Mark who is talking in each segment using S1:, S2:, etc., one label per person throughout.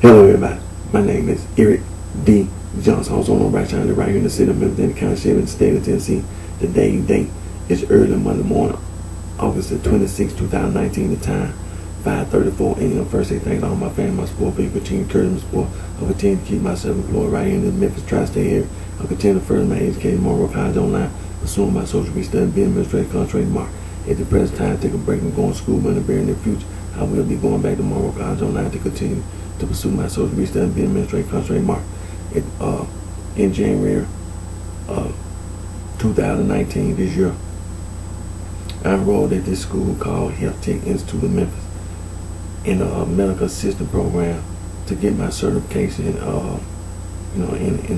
S1: Hello, everybody. My name is Eric D. Johnson, also on BrightShine, right here in the city of Memphis, in the county seat in the state of Tennessee. Today's date is early Monday morning, August the 26th, 2019. The time 5:34 a.m. First, I thank all my family, my support for you, continue to encourage my support. I continue to keep myself employed right here in the Memphis tri-state area. I continue to further my education, Monroe College online, pursuing my social research, being administrative contract mark. At the present time, take a break from going to school, but in the very near future, I will be going back to Monroe College online to continue to pursue my social research and be administrative contract mark. In January of 2019, this year, I enrolled at this school called Health Tech Institute of Memphis in a medical assistant program to get my certification in the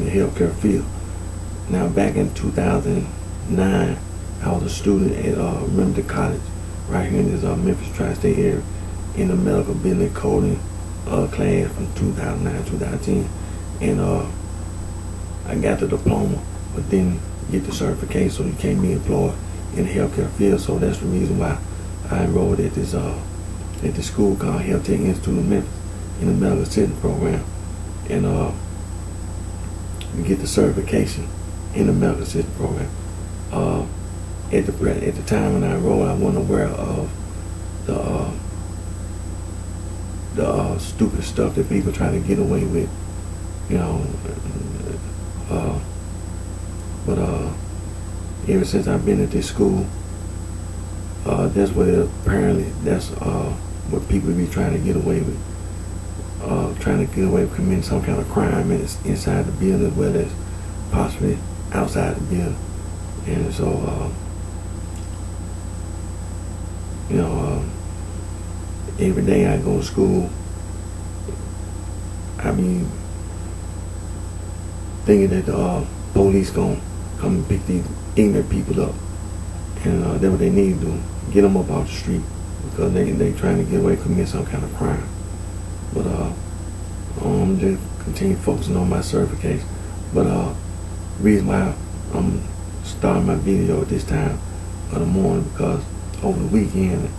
S1: healthcare field. Now, back in 2009, I was a student at Remington College, right here in this Memphis tri-state area, in the medical business coding class from 2009 to 2010, and I got the diploma, but didn't get the certification, so you can't be employed in the healthcare field. So that's the reason why I enrolled at this school called Health Tech Institute of Memphis in the medical assistant program, and to get the certification in the medical assistant program. At the time when I enrolled, I wasn't aware of the stupid stuff that people try to get away with, but ever since I've been at this school, that's what people be trying to get away with, committing some kind of crime inside the building as well as possibly outside the building. And so every day I go to school, I be thinking that the police gonna come and pick these ignorant people up, and that's what they need to do, get them up off the street, because they trying to get away, commit some kind of crime. But I'm just continue focusing on my certification. But reason why I'm starting my video at this time of the morning, because over the weekend,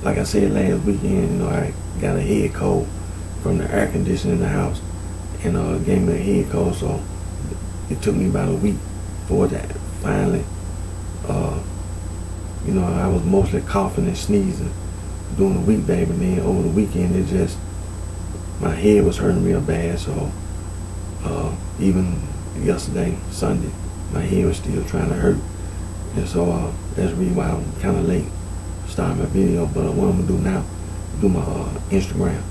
S1: like I said last weekend, I got a head cold from the air conditioning in the house, and gave me a head cold. So it took me about a week for that finally. I was mostly coughing and sneezing during the weekday, but then over the weekend, my head was hurting real bad. So even yesterday, Sunday, my head was still trying to hurt, and so that's the reason why I'm kind of late starting my video. But what I'm gonna do now, do my Instagram.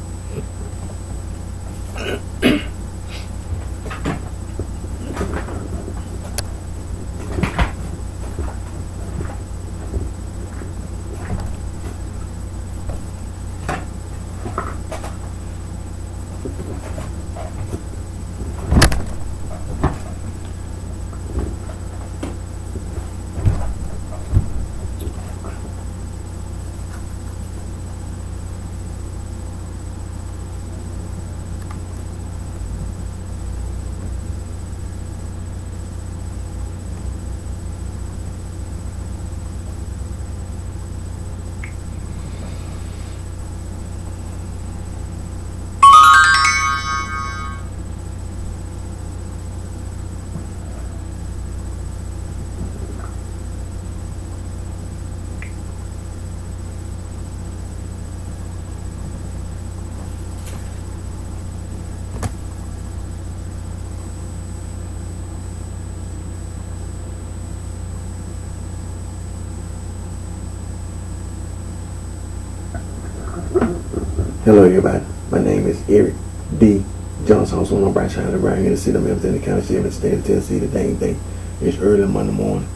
S1: Hello, everybody. My name is Eric D. Johnson, also on BrightShine, right here in the city of Memphis, in the county seat in the state of Tennessee. Today's date is early Monday morning,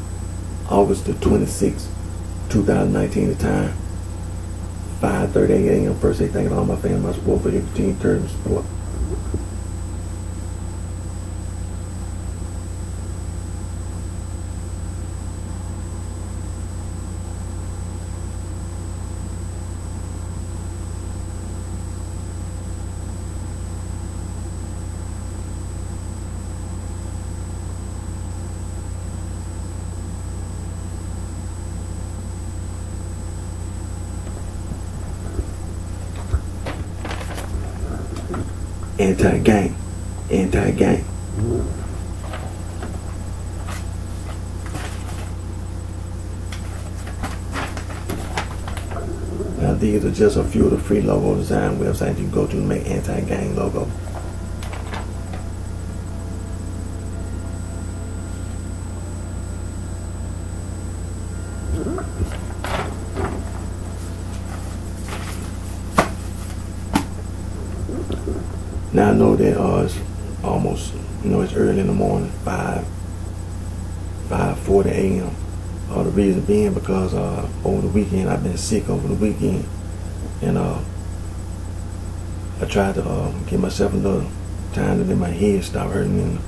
S1: August the 26th, 2019. The time 5:38 a.m. First, I thank all my family, my support for your continued encouragement support. anti-gang. Anti-gang. Now these are just a few of the free logo design websites you can go to make anti-gang logo. Now I know that it's almost, it's early in the morning, 5:40 a.m. The reason being because over the weekend, I've been sick over the weekend, and I tried to give myself a little time to let my head stop hurting,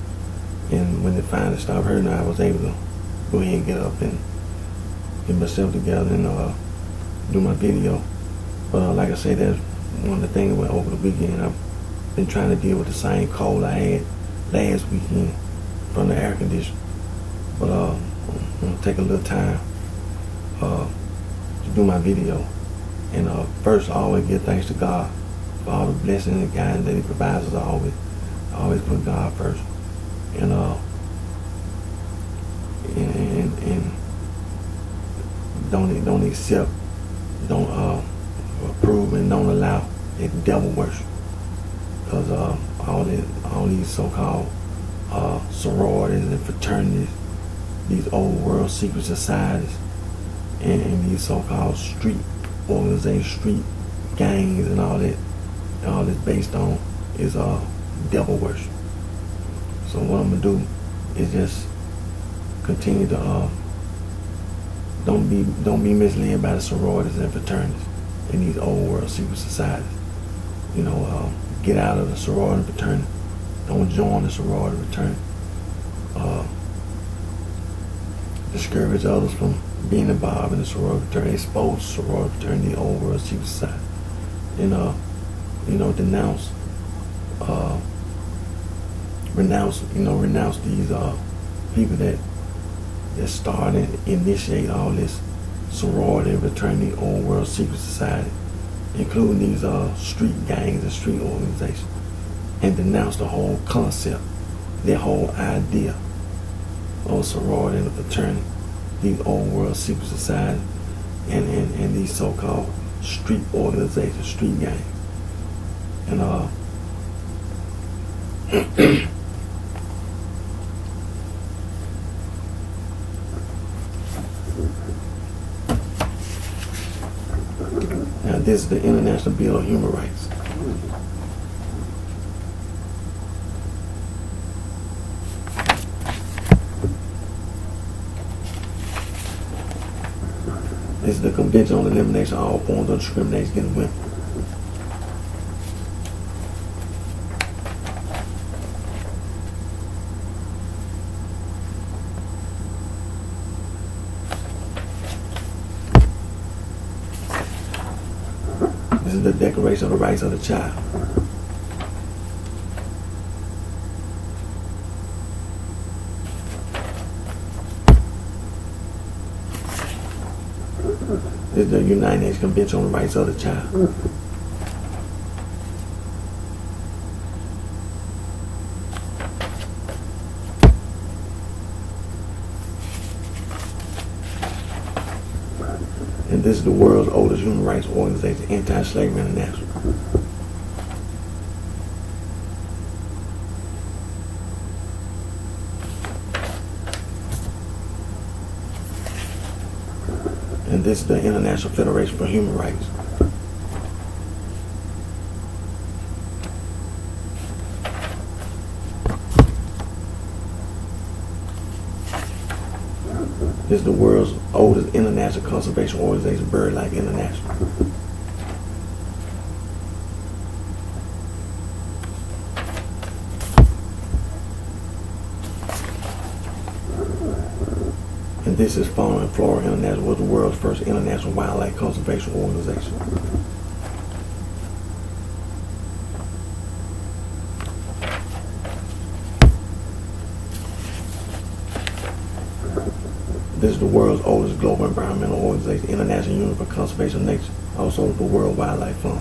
S1: and when it finally stopped hurting, I was able to go ahead and get up and get myself together and do my video. But like I said, that's one of the things that went over the weekend. I've been trying to deal with the same cold I had last weekend from the air conditioner. But I'm going to take a little time to do my video. And first, I always give thanks to God for all the blessings and guidance that He provides us. I always put God first. And don't accept, don't approve, and don't allow that devil worship. Because all these so-called sororities and fraternities, these old world secret societies, and these so-called street organizations, street gangs, and all that's based on is devil worship. So what I'm gonna do is just continue to don't be misled by the sororities and fraternities and these old world secret societies. Get out of the sorority and fraternity. Don't join the sorority and fraternity. Discourage others from being involved in the sorority and fraternity. Expose sorority and fraternity, the old world secret society. And renounce these people that start and initiate all this sorority and fraternity, old world secret society, including these street gangs and street organizations, and denounce the whole concept, their whole idea of sorority and fraternity, these old world secret society, and these so-called street organizations, street gangs. And now this is the International Bill of Human Rights. This is the Convention on the Elimination of All Forms of Discrimination Against Women. This is the Declaration of the Rights of the Child. This is the United Nations Convention on the Rights of the Child. And this is the world's oldest human rights organization, Anti-Slavery International. And this is the International Federation for Human Rights. This is the world's oldest international conservation organization, BirdLife International. And this is Fauna and Flora International, was the world's first international wildlife conservation organization. This is the world's oldest global environmental organization, International Union for Conservation of Nature, also the World Wildlife Fund.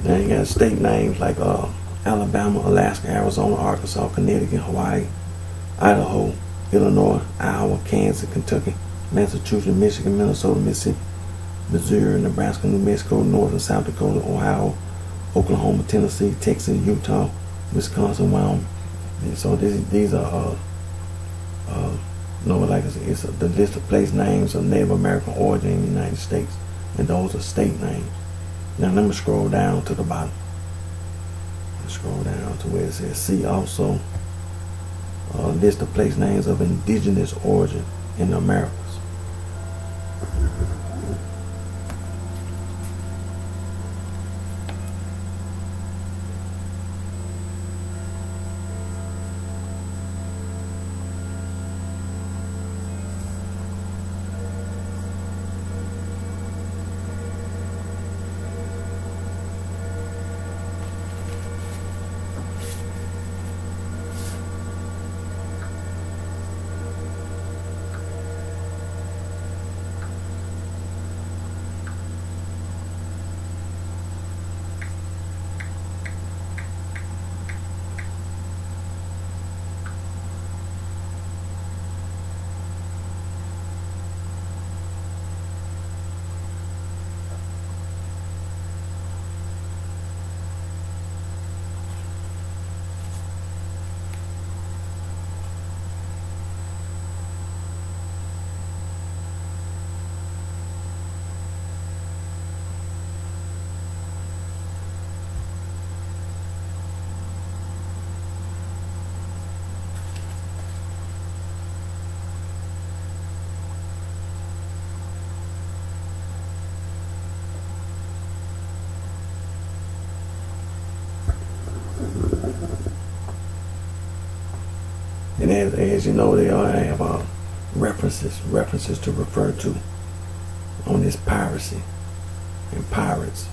S1: Then you got state names like Alabama, Alaska, Arizona, Arkansas, Connecticut, Hawaii, Idaho, Illinois, Iowa, Kansas, Kentucky, Massachusetts, Michigan, Minnesota, Mississippi, Missouri, Nebraska, New Mexico, North and South Dakota, Ohio, Oklahoma, Tennessee, Texas, Utah, Wisconsin, Wyoming. And so these are like it's the list of place names of Native American origin in the United States, and those are state names. Now let me scroll down to the bottom. Scroll down to where it says see also list of place names of indigenous origin in the Americas. And as you know, they all have references to refer to on this piracy and pirates.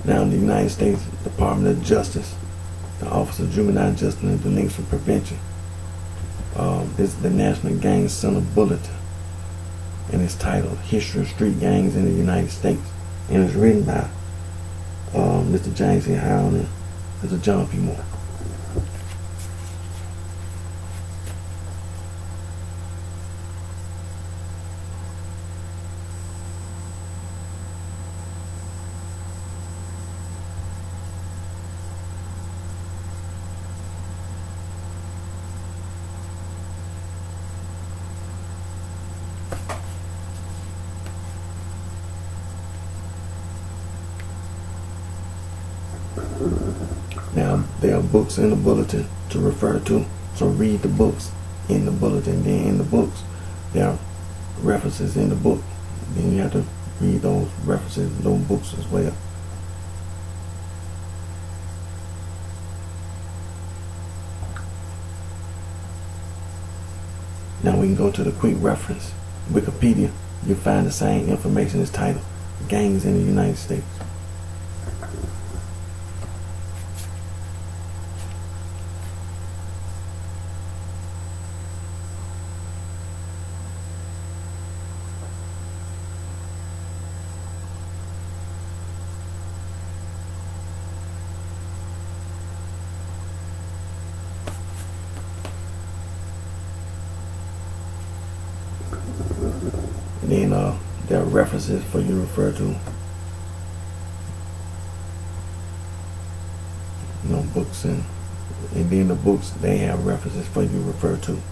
S1: Now, in the United States Department of Justice, the Office of Juvenile Justice and Delinquency Prevention, this is the National Gang Center Bulletin, and it's titled History of Street Gangs in the United States, and it's written by Mr. James E. Howell and Mr. John P. Moore. Now, there are books in the bulletin to refer to, so read the books in the bulletin. Then in the books, there are references in the book. Then you have to read those references in those books as well. Now we can go to the quick reference. Wikipedia, you find the same information as titled Gangs in the United States. And then there are references for you to refer to. Books and then the books, they have references for you to refer to.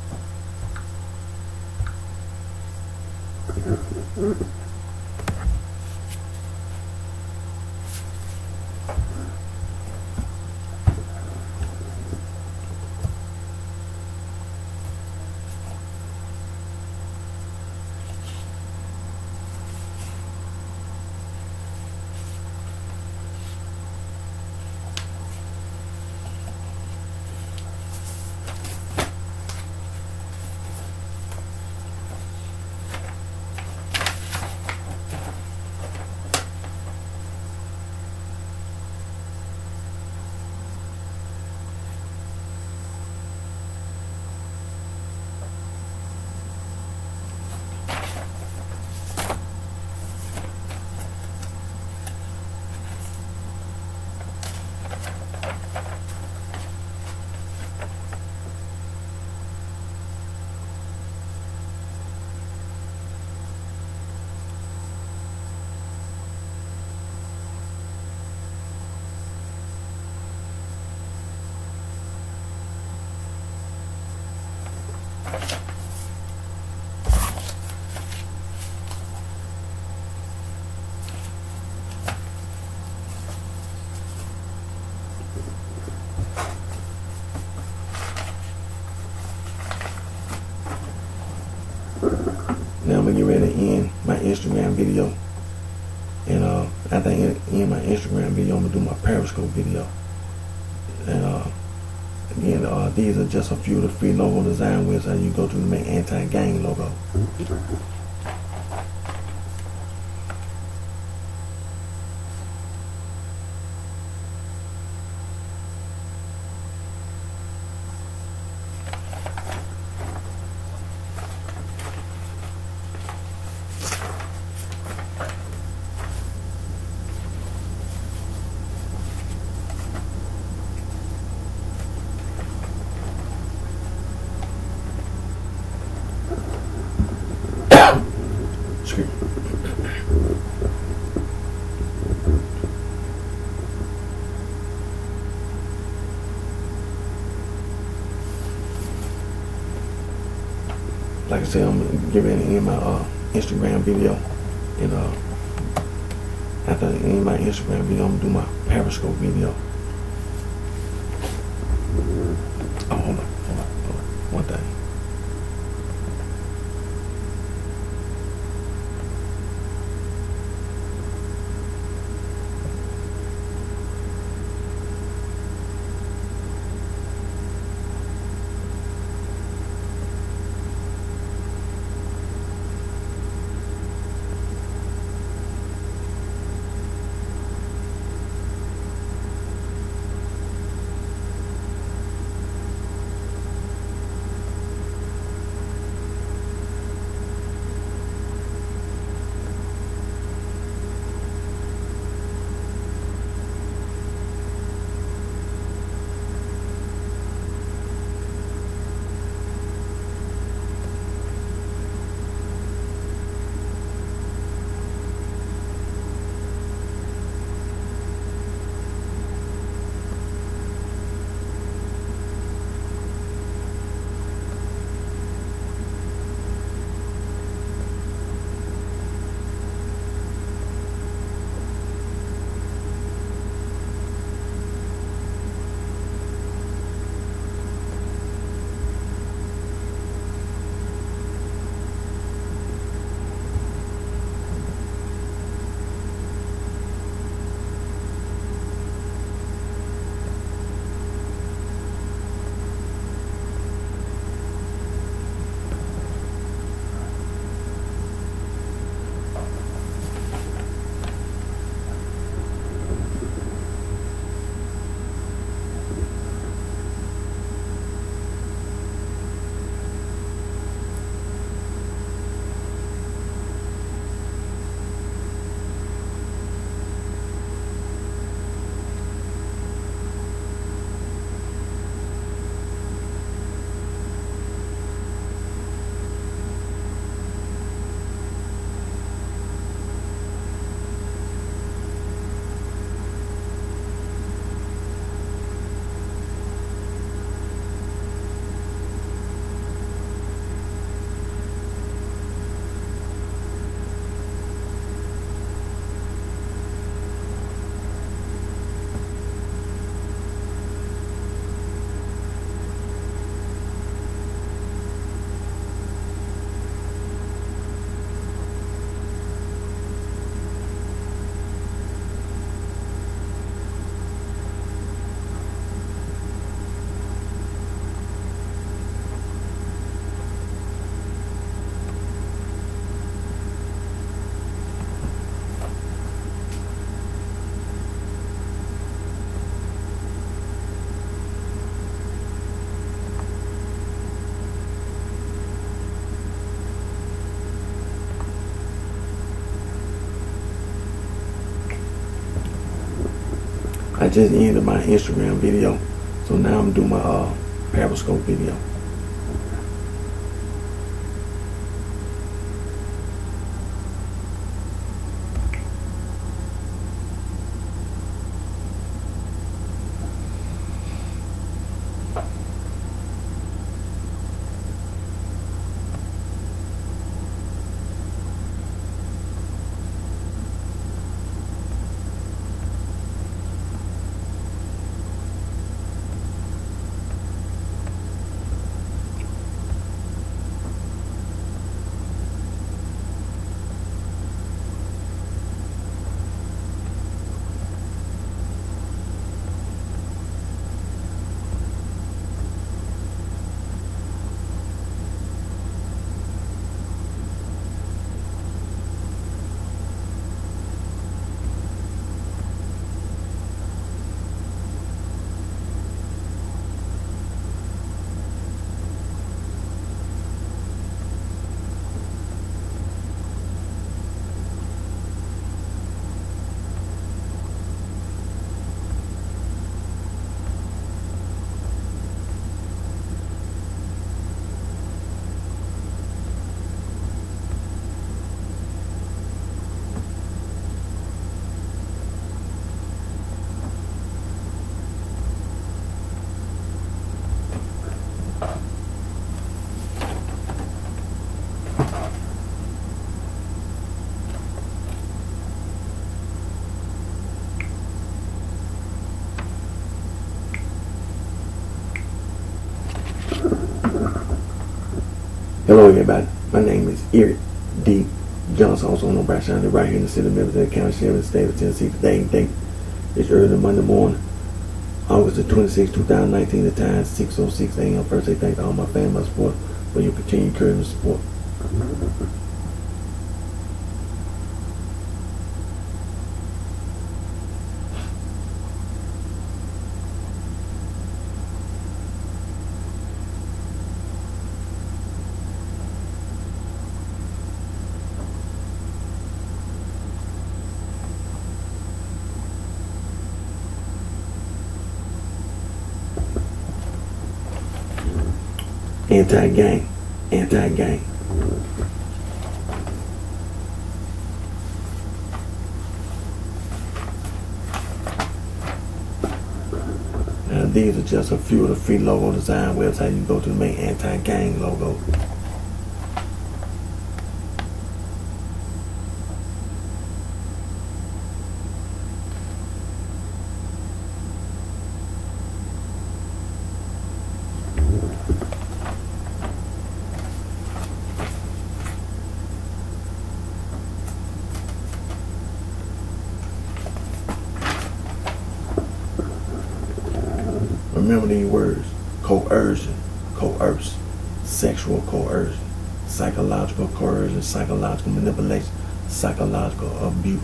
S1: Now I'm gonna get ready to end my Instagram video, and I think in my Instagram video I'm gonna do my Periscope video. And again, these are just a few of the free logo design websites you go to make anti-gang logo. like I said, I'm gonna get ready to end my Instagram video, and after I end my Instagram video, I'm gonna do my Periscope video. Oh, hold on. One thing. I just ended my Instagram video, so now I'm doing my Periscope video. Hello, everybody. My name is Eric D. Johnson, also known as BrightShine, right here in the city of Memphis, County, Sheriff, and State of Tennessee. Today, date is early Monday morning, August the 26th, 2019. The time is 6:06 a.m. First, I thank all my family support for your continued encouragement and support. Anti-gang, anti-gang. Now, these are just a few of the free logo design websites. You go to make anti-gang logo. Remember these words: coercion, coerce, sexual coercion, psychological coercion, psychological manipulation, psychological abuse.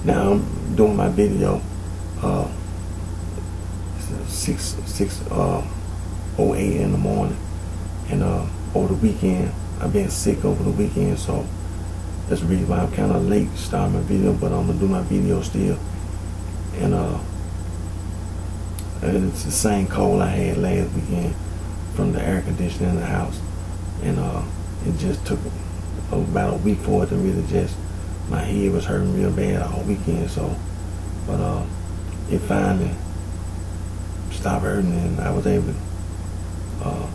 S1: Now I'm doing my video, 6:08 in the morning, and over the weekend I've been sick over the weekend, so that's the reason why I'm kind of late starting my video. But I'm gonna do my video still, and it's the same cold I had last weekend from the air conditioning in the house, and it just took about a week for it to really just. My head was hurting real bad all weekend, so, but it finally stopped hurting, and I was able to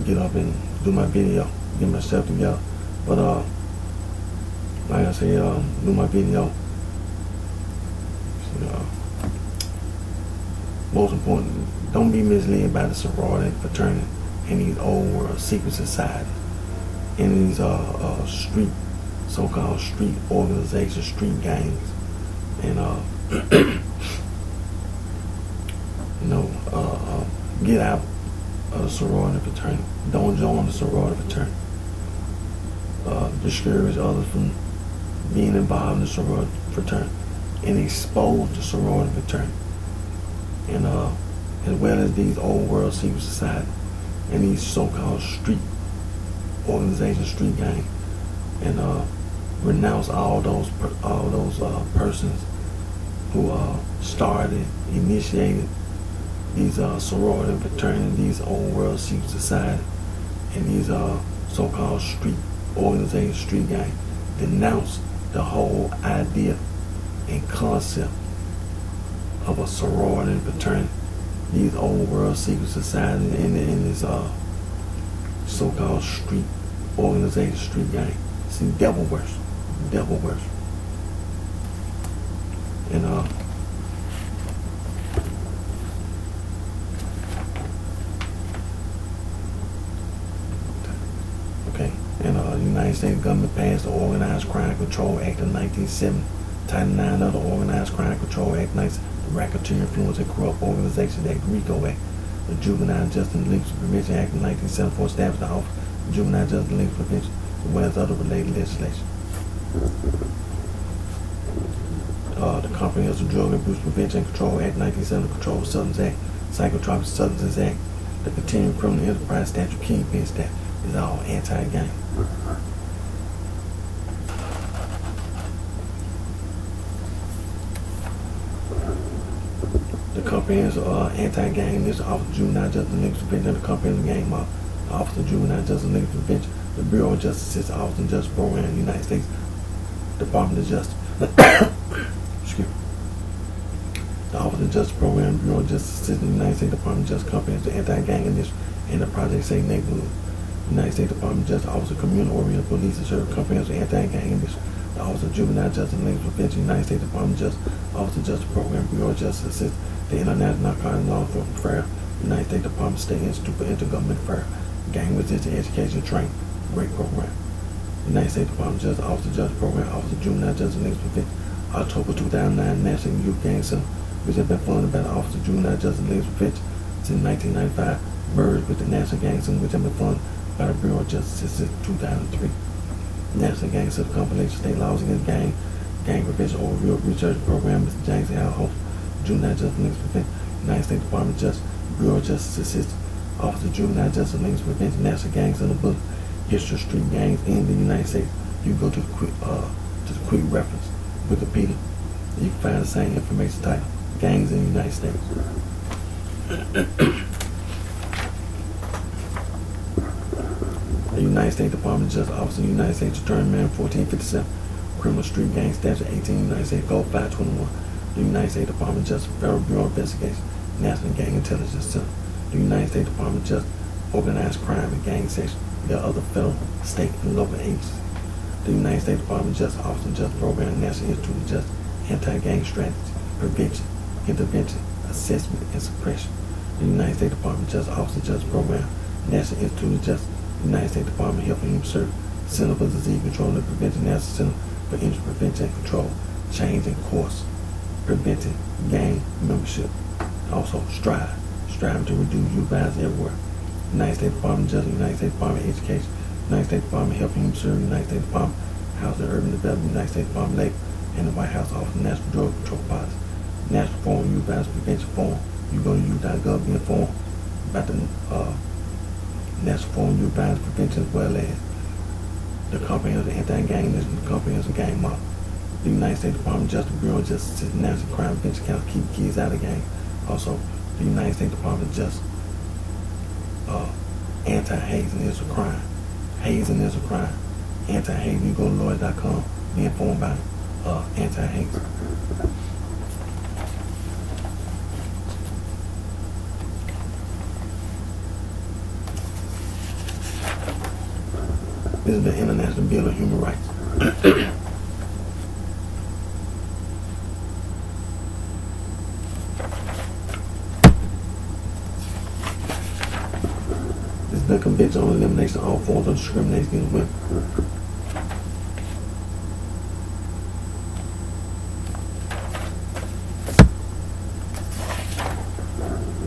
S1: get up and do my video, get myself together. But like I said, do my video. Most important, don't be misled by the sorority and fraternity and these old world secret societies and these street. So-called street organizations, street gangs, and get out of the sorority fraternity. Don't join the sorority fraternity. Discourage others from being involved in the sorority fraternity, and expose the sorority fraternity, and as well as these old world secret society and these so-called street organizations, street gangs, and renounce all those persons who started, initiated these sorority fraternity, these old world secret society, and these so-called street organizations, street gang. Denounce the whole idea and concept of a sorority fraternity, these old world secret society, and this so-called street organization, street gang. See, devil worship. Devil worship. And okay, and the United States government passed the Organized Crime Control Act of 1970, Title 9 of the Organized Crime Control Act, the Racketeer Influence and Corrupt Organization Act, RICO Act, the Juvenile Justice and Legal Prevention Act of 1974 established the Office of Juvenile Justice and Legal Prevention, as well as other related legislation. The Comprehensive Drug Abuse Prevention and Control Act 1970, Controlled Substance Act, Psychotropic Substances Act, the Continuing Criminal Enterprise Statute, Kingpin Statute, is all anti-gang. The Comprehensive Anti-Gang, this Office of Juvenile Justice and Legal Prevention, the Comprehensive Gang Law, the Office of Juvenile Justice and Legal Prevention, The Bureau of Justice Office of Justice Program, United States Department of Justice. Excuse me. The Office of Justice Program, Bureau of Justice Assistant, United States Department of Justice, Comprehensive Anti-Gang Initiative, and the Project Safe Neighborhood. United States Department of Justice, Office of Community-Oriented Police and Service, Comprehensive Anti-Gang Initiative. The Office of Juvenile Justice and Linkage Prevention, United States Department of Justice, Office of Justice Program, Bureau of Justice Assistant, the International Narcotics Law Enforcement Fair, United States Department of State Institute for Intergovernmental Affairs, Gang Resistant Education Training, Great Program. United States Department of Justice, Office of Justice Program, Office of Juvenile Justice and Linkage Prevention, October 2009 National Youth Gang Center, which has been funded by the Office of Juvenile Justice and Linkage Prevention since 1995, merged with the National Gang Center, which has been funded by the Bureau of Justice since 2003. National Gang Center compilation state laws against gang prevention overview research program. Mr. James L. Host, Juvenile Justice and Linkage Prevention, United States Department of Justice, Bureau of Justice Assistant, Office of Juvenile Justice and Linkage Prevention, National Gang Center book, History of Street Gangs in the United States. You go to the quick reference, Wikipedia. You can find the same information title, Gangs in the United States. The United States Department of Justice, Office of the United States Attorney, Man 1457, Criminal Street Gang Statute 18, United States Code 521. The United States Department of Justice, Federal Bureau of Investigation, National Gang Intelligence Center. The United States Department of Justice, Organized Crime and Gang Section. There are other federal, state, and local agencies. The United States Department of Justice, Office of Justice Program, National Institute of Justice, Anti-Gang Strategy, Prevention, Intervention, Assessment, and Suppression. The United States Department of Justice, Office of Justice Program, National Institute of Justice, United States Department of Health and Human Services, Center for Disease Control and Prevention, National Center for Injury Prevention and Control, Change in Course, Preventing Gang Membership. Also, striving to reduce youth violence everywhere. United States Department of Justice, United States Department of Education, United States Department of Health and Human Services, United States Department of Housing and Urban Development, United States Department of Labor, and the White House Office of National Drug Control Policy. National Forum Youth Violence Prevention Forum. You go to youth.gov, be informed about the National Forum Youth Violence Prevention, as well as the Comprehensive Anti-Gang Initiative, the Comprehensive Gang Model. The United States Department of Justice, Bureau of Justice, National Crime Prevention Council, keep kids out of gangs. Also, the United States Department of Justice, anti-hazing is a crime. Hazing is a crime. Anti-hazing, you go to lawyer.com, be informed about anti-hazing. This is the International Bill of Human Rights. This is the Convention on Elimination of All Forms of Discrimination Against Women.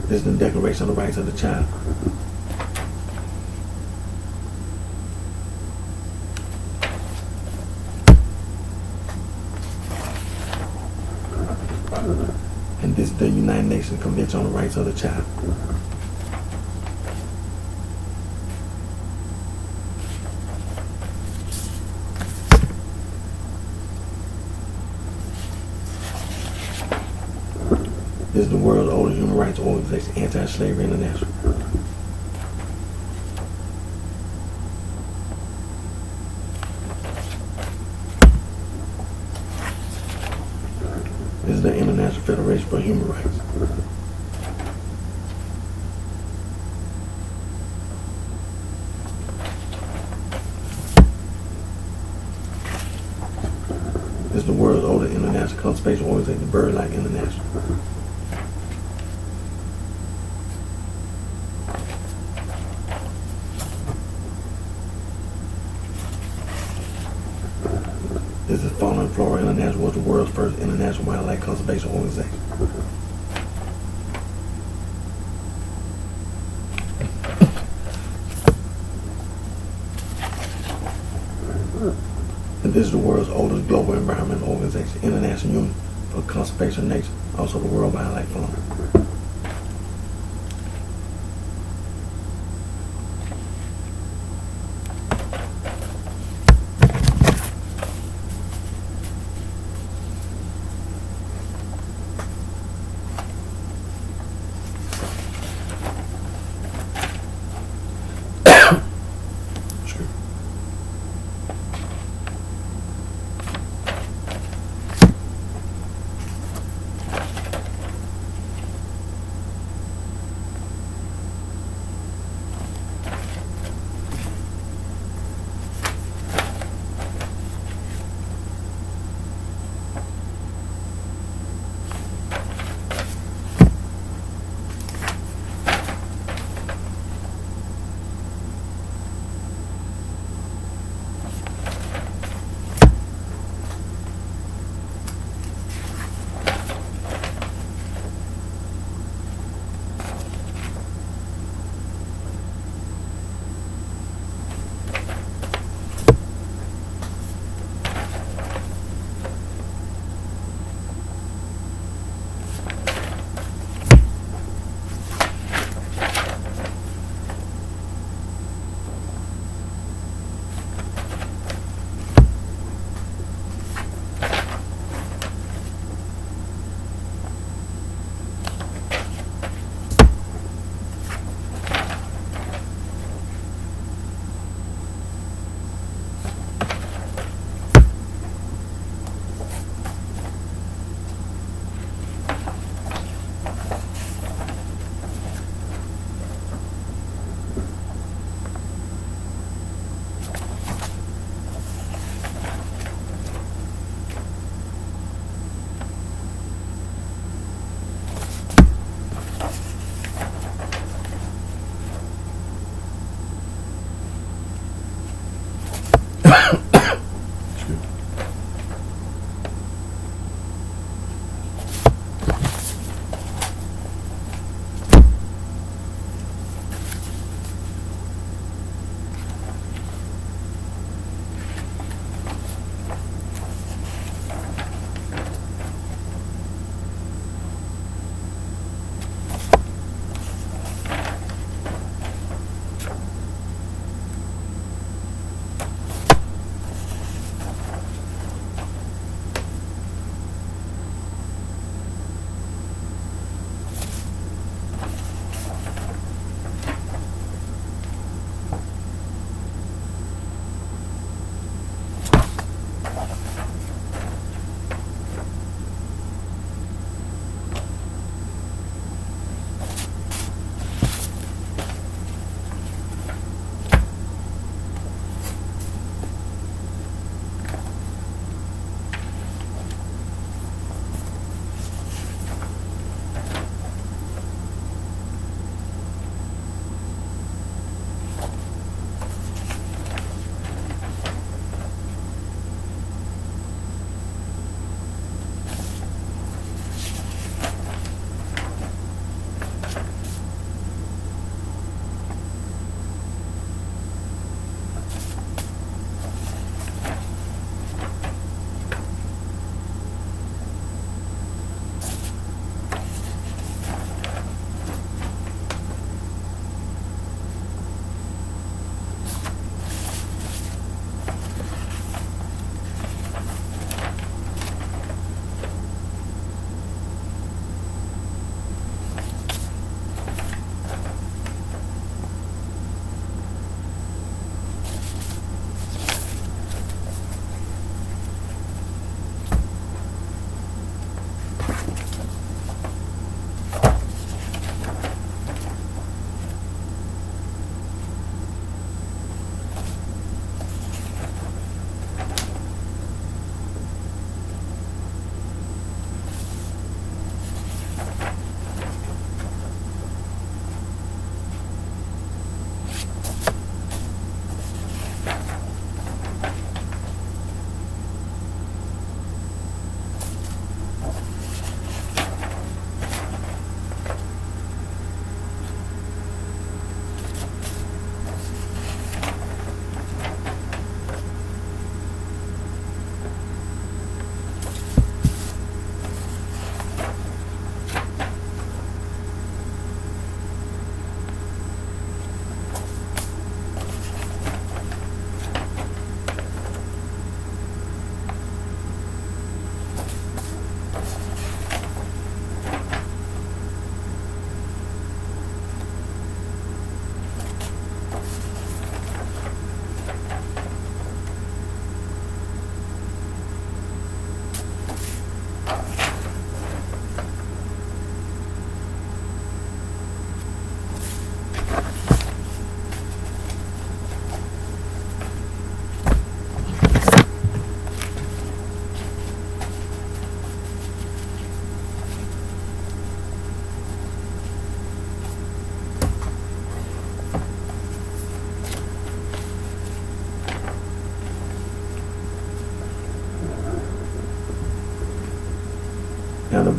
S1: This is the Declaration of the Rights of the Child. And this is the United Nations Convention on the Rights of the Child. This is the world's oldest human rights organization, Anti-Slavery International. This is the International Federation for Human Rights. This is the world's oldest international conservation organization, BirdLife International. This is Fauna and Flora International, was the world's first international wildlife conservation organization. And this is the world's oldest global environmental organization, International Union for Conservation of Nature, also the World Wildlife Fund.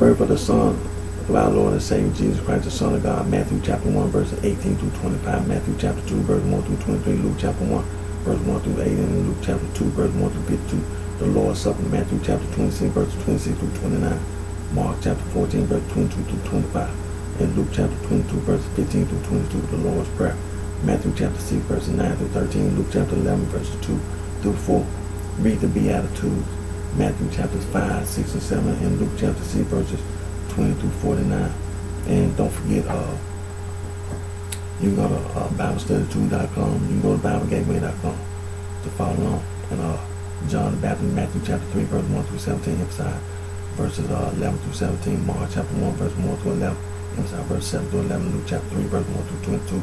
S1: birth of the Son of our Lord and Savior Jesus Christ, the Son of God. Matthew chapter 1, verses 18 through 25. Matthew chapter 2, verse 1 through 23. Luke chapter 1, verse 1 through 8. And Luke chapter 2, verse 1 through 52. The Lord's Supper. Matthew chapter 26, verses 26 through 29. Mark chapter 14, verse 22 through 25. And Luke chapter 22, verses 15 through 22. The Lord's Prayer. Matthew chapter 6, verses 9 through 13. Luke chapter 11, verses 2 through 4. Read the Beatitudes. Matthew chapters 5, 6, and 7. And Luke chapter 6, verses 20 through 49. And don't forget, you can go to BibleStudy2.com. You can go to BibleGateway.com to follow along. And John the Baptist, Matthew chapter 3, verse 1 through 17, emphasize verses 11 through 17. Mark chapter 1, verse 1 through 11, emphasize verses 7 through 11. Luke chapter 3, verse 1 through 22,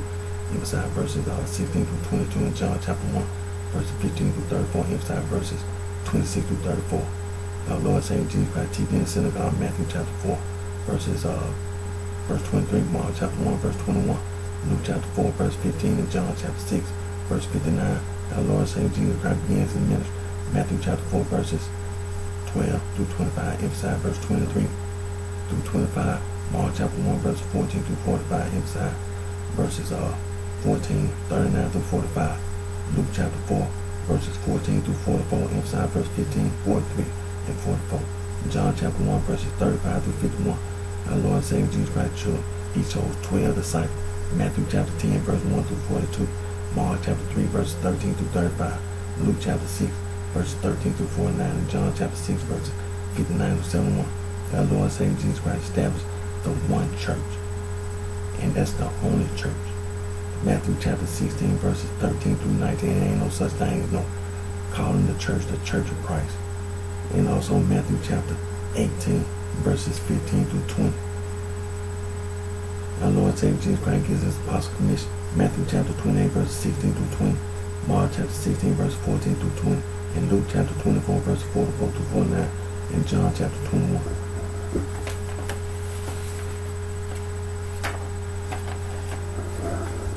S1: emphasize verses 16 through 22. And John chapter 1, verses 15 through 34, emphasize verses 26 through 34. Our Lord and Savior Jesus Christ teaching in the synagogue. Matthew chapter 4, verse 23. Mark chapter 1, verse 21. Luke chapter 4, verse 15. And John chapter 6, verse 59. Our Lord and Savior Jesus Christ begins his ministry. Matthew chapter 4, verses 12 through 25, emphasize verse 23 through 25. Mark chapter 1, verse 14 through 45, emphasize verses 14, 39 through 45. Luke chapter 4, verses 14 through 44, emphasize verse 15, 43, and 44. John chapter 1, verses 35 through 51. Our Lord and Savior Jesus Christ he chose 12 disciples. Matthew chapter 10, verse 1 through 42. Mark chapter 3, verses 13 through 35. Luke chapter 6, verses 13 through 49. And John chapter 6, verses 59 through 71. Our Lord and Savior Jesus Christ established the one church. And that's the only church. Matthew chapter 16, verses 13 through 19. There ain't no such thing as no calling the church of Christ. And also Matthew chapter 18, verses 15 through 20. Our Lord and Savior Jesus Christ gives us apostle commission. Matthew chapter 28, verses 16 through 20. Mark chapter 16, verse 14 through 20. And Luke chapter 24, verse 44 through 49. And John chapter 21.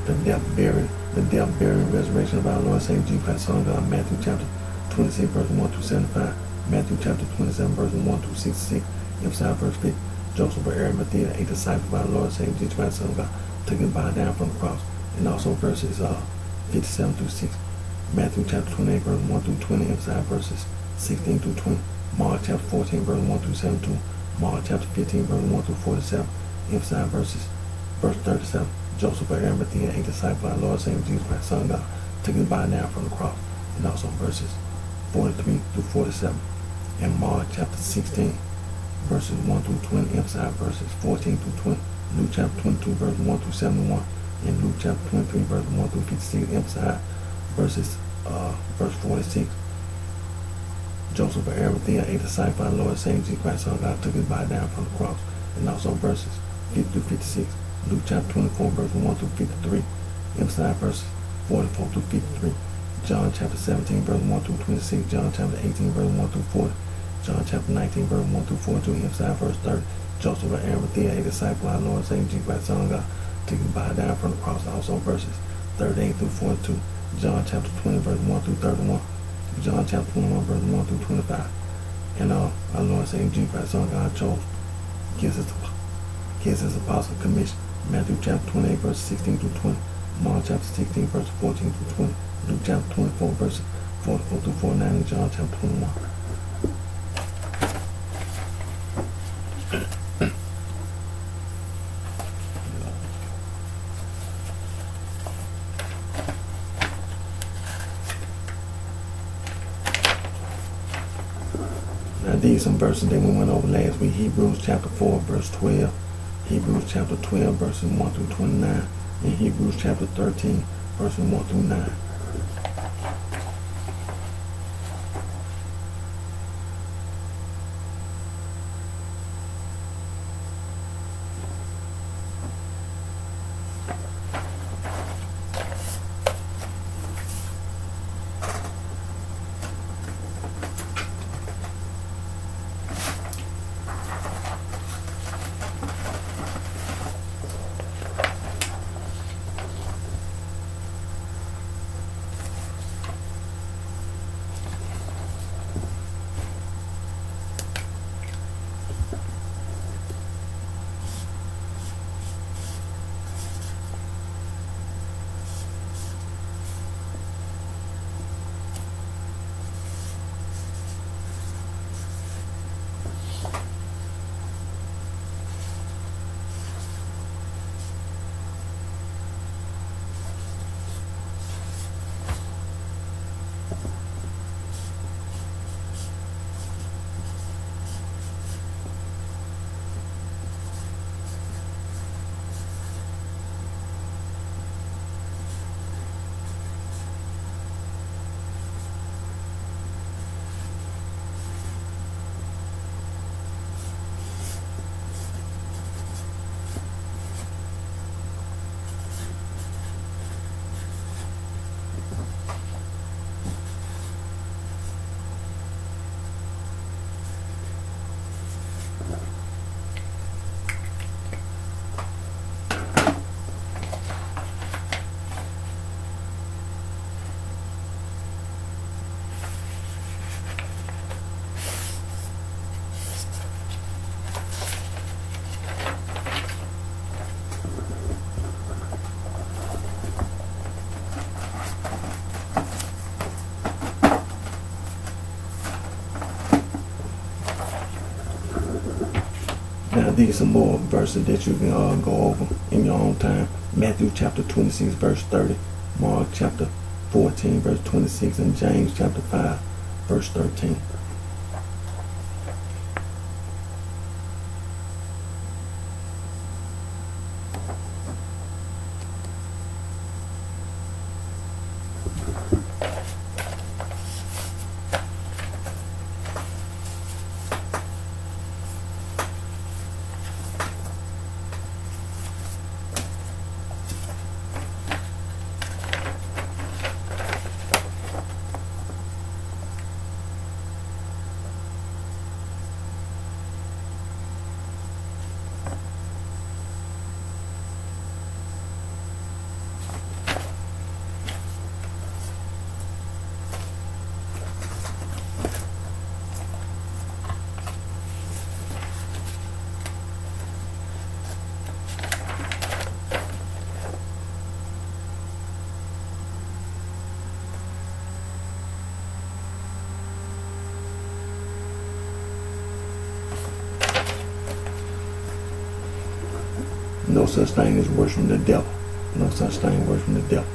S1: The death, burial, and resurrection of our Lord and Savior Jesus Christ, Son of God. Matthew chapter 26, verse 1 through 75. Matthew chapter 27, verse 1 through 66. Emphasize verse 50. Joseph of Arimathea, a disciple of our Lord and Savior Jesus Christ, Son of God, took his body down from the cross. And also verses 57 through 6. Matthew chapter 28, verse 1 through 20. Emphasize verses 16 through 20. Mark chapter 14, verse 1 through 72. Mark chapter 15, verse 1 through 47. Emphasize verse 37. Joseph of Arimathea, a disciple of our Lord and Savior Jesus Christ, Son of God, took his body down from the cross. And also verses 43 through 47. And Mark chapter 16, verses 1 through 20, emphasize verses 14 through 20. Luke chapter 22, verse 1 through 71. And Luke chapter 23, verse 1 through 56, emphasize verse 46. Joseph of Arimathea, a disciple of our Lord and Savior Jesus Christ, Son of God, took his body down from the cross. And also verses 50 through 56. Luke chapter 24, verse 1 through 53, emphasize verses 44 through 53. John chapter 17, verse 1 through 26. John chapter 18, verse 1 through 40. John chapter 19, verse 1 through 42, emphasize verse 30. Joseph of Arimathea, a disciple of our Lord and Savior Jesus Christ, Son of God, took his body down from the cross. Also verses 38 through 42. John chapter 20, verse 1 through 31. John chapter 21, verse 1 through 25. And our Lord and Savior Jesus Christ, Son of God, chose, gives his apostle commission. Matthew chapter 28, verse 16 through 20. Mark chapter 16, verse 14 through 20. Luke chapter 24, verses 44 through 49. And John chapter 21. Now these some verses that we went over last week. Hebrews chapter 4, verse 12. Hebrews chapter 12, verses 1 through 29. And Hebrews chapter 13, verses 1 through 9. these are some more verses that you can go over in your own time. Matthew chapter 26, verse 30. Mark chapter 14, verse 26. And James chapter 5, verse 13. No such thing as worshiping the devil. No such thing as worshiping the devil.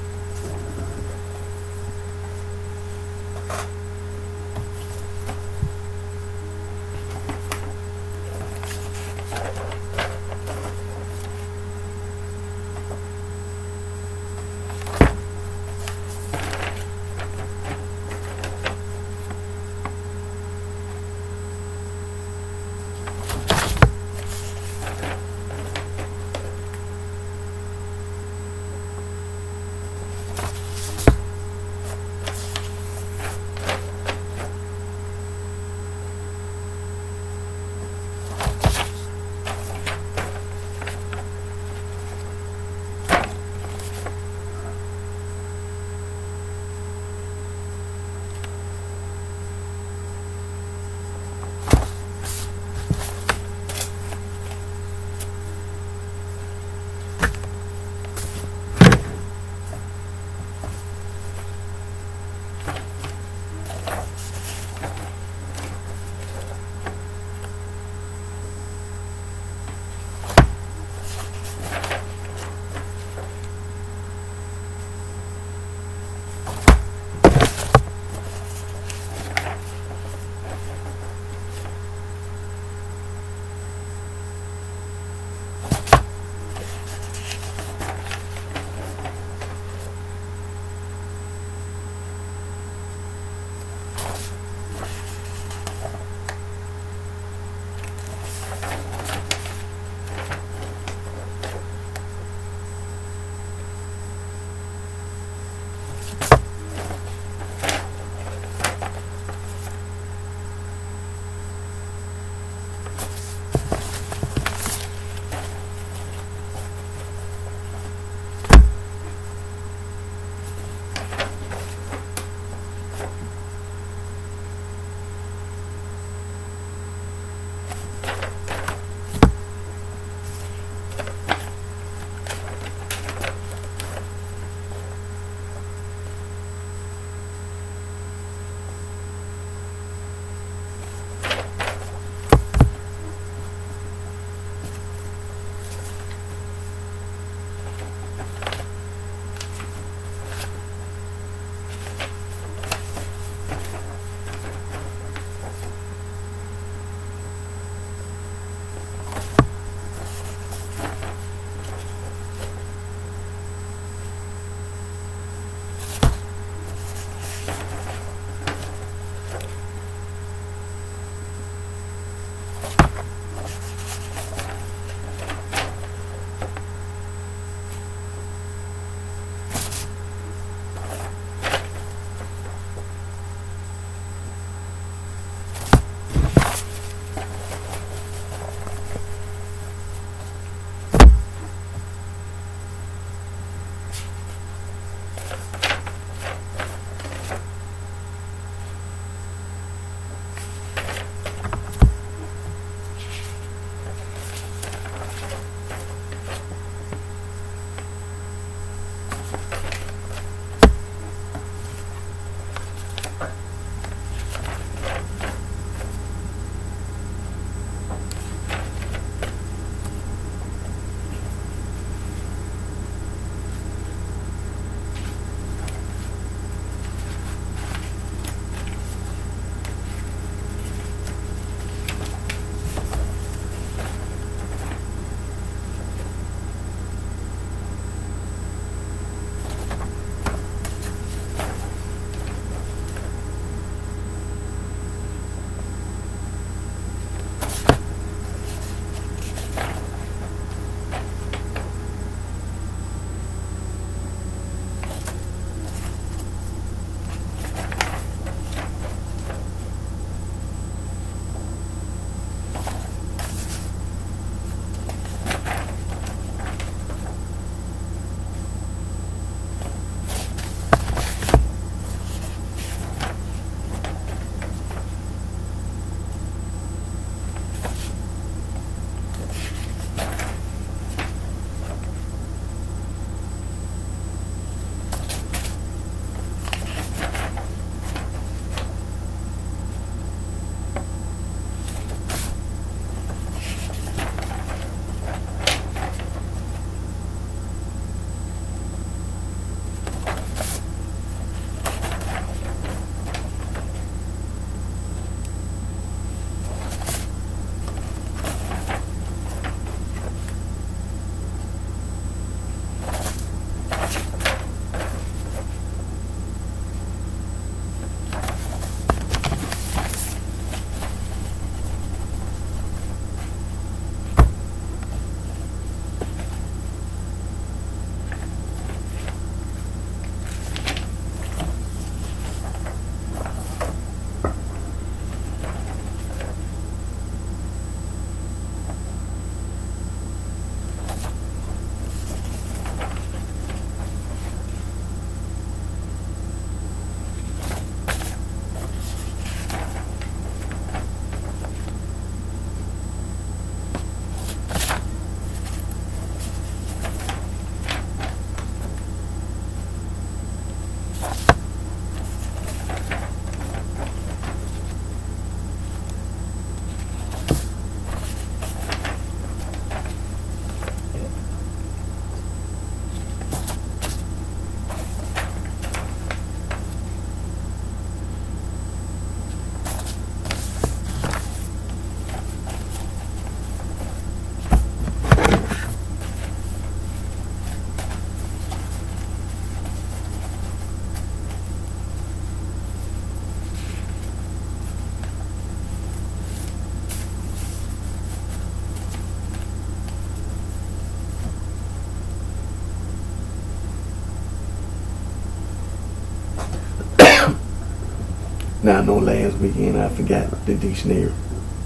S1: Now I know last weekend I forgot the dictionary.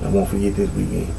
S1: I won't forget this weekend.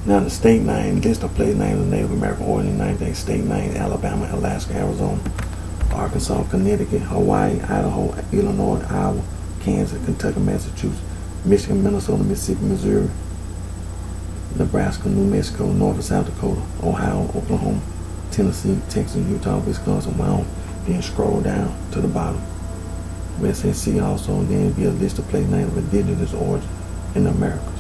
S1: Now the state name, list of place names of Native American origin in the United States. State names: Alabama, Alaska, Arizona, Arkansas, Connecticut, Hawaii, Idaho, Illinois, Iowa, Kansas, Kentucky, Massachusetts, Michigan, Minnesota, Mississippi, Missouri, Nebraska, New Mexico, North and South Dakota, Ohio, Oklahoma, Tennessee, Texas, Utah, Wisconsin, Wyoming. Then scroll down to the bottom where it says see also, and then be a list of place names of indigenous origin in the Americas.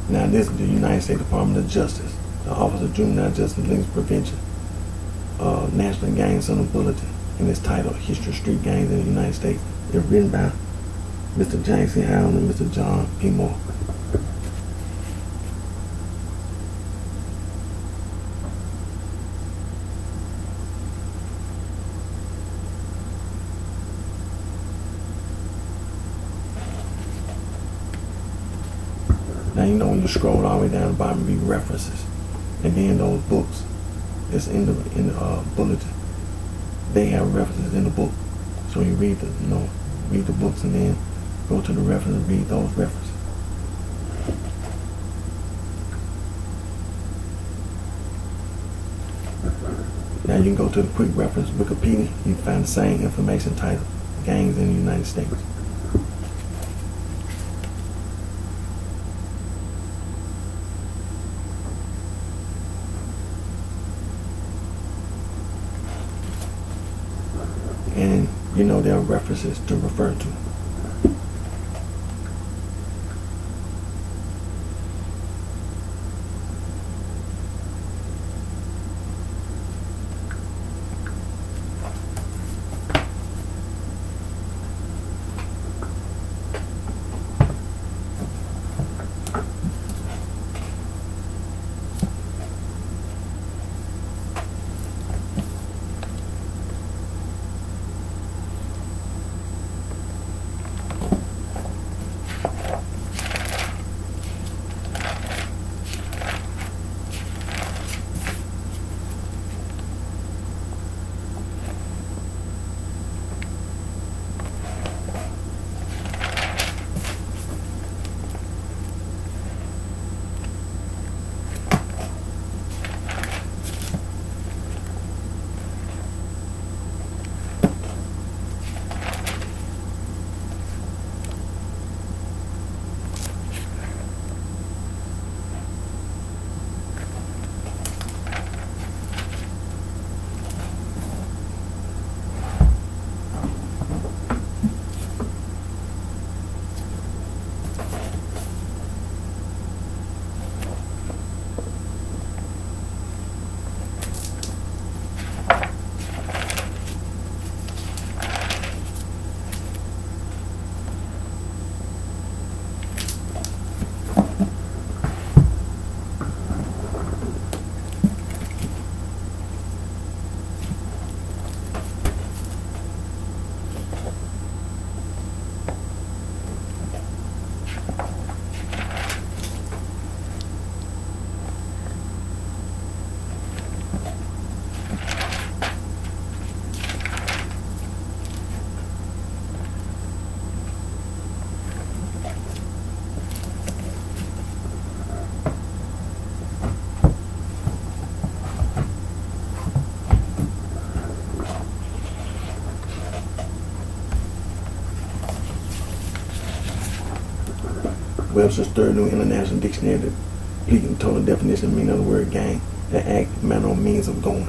S1: Now this is the United States Department of Justice, the Office of Juvenile Justice and Delinquency Prevention, National Gang Center Bulletin, and it's titled History of Street Gangs in the United States. It's written by Mr. James C. Howland and Mr. John P. Moore. Now you know when you scroll all the way down the bottom, be references, and then those books that's in the bulletin, they have references in the book. So you read the books, and then Go to the reference and read those references. Now you can go to the quick reference Wikipedia. You can find the same information titled Gangs in the United States. And you know there are references to refer to. Webster's Third New International Dictionary, the complete and total definition and meaning of the word gang, the act, manner, or means of going.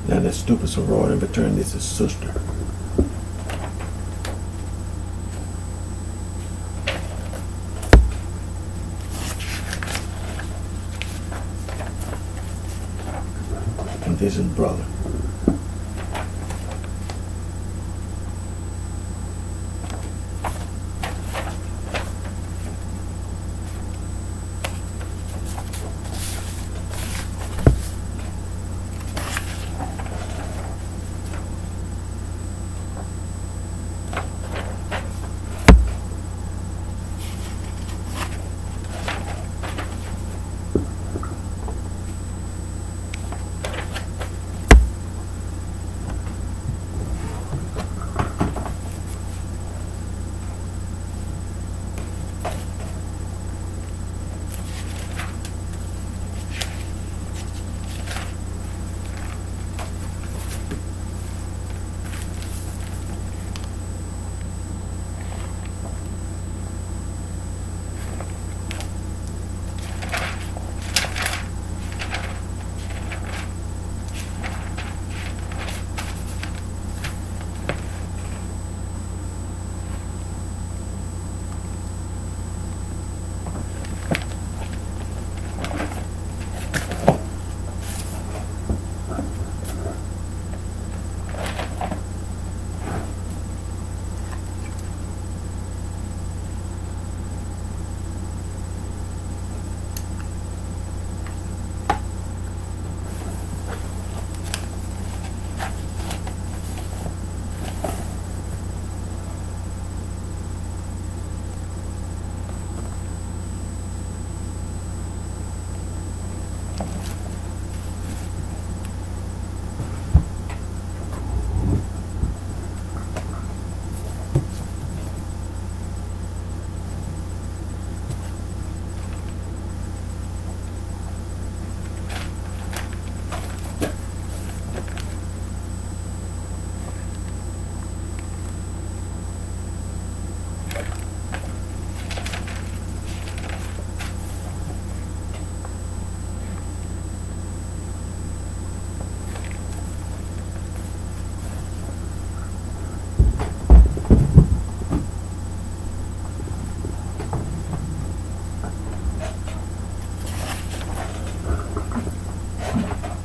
S1: Now that stupid sorority in return, this is sister. And this is brother.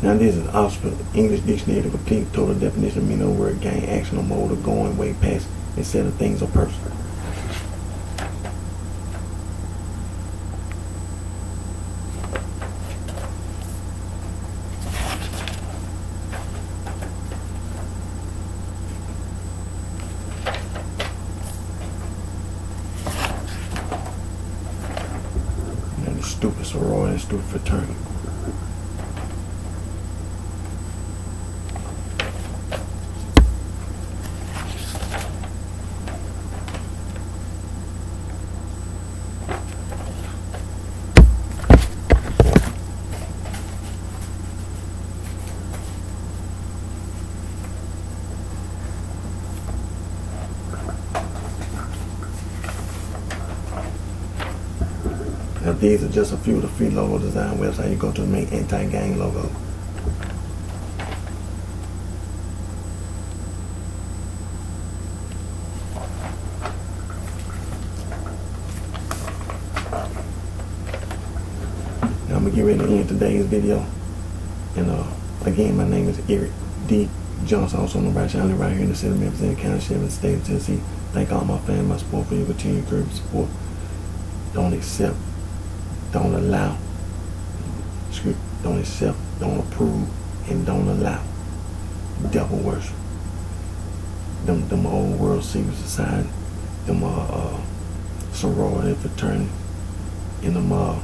S1: Now this is Oxford English Dictionary, the complete total definition, meaning of the word gain, action, or mode of going way past instead of things or person. And the stupid sorority and stupid fraternity. Now these are just a few of the free logo design websites you go to make anti-gang logo. Now I'm gonna get ready to end today's video. And again, my name is Eric D. Johnson, also on the BrightShine. I live right here in the city of Memphis, in the county, Chevron, state of Tennessee. Thank all my family, my support for your continued encouragement, support. Don't accept, don't allow, don't accept, don't approve, and don't allow devil worship. Them old world secret society, them sorority, fraternity, and them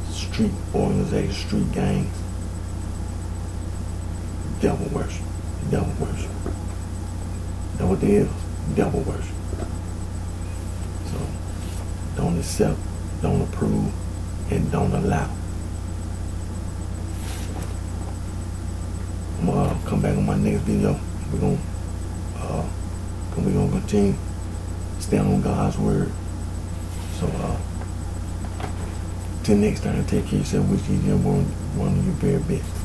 S1: street organizations, street gangs. Devil worship. Devil worship. That's what it is. Devil worship. So don't accept, don't approve, and don't allow. I'm gonna come back on my next video. We're gonna continue stand on God's word. So till next time, take care of yourself, wish you one of your very best.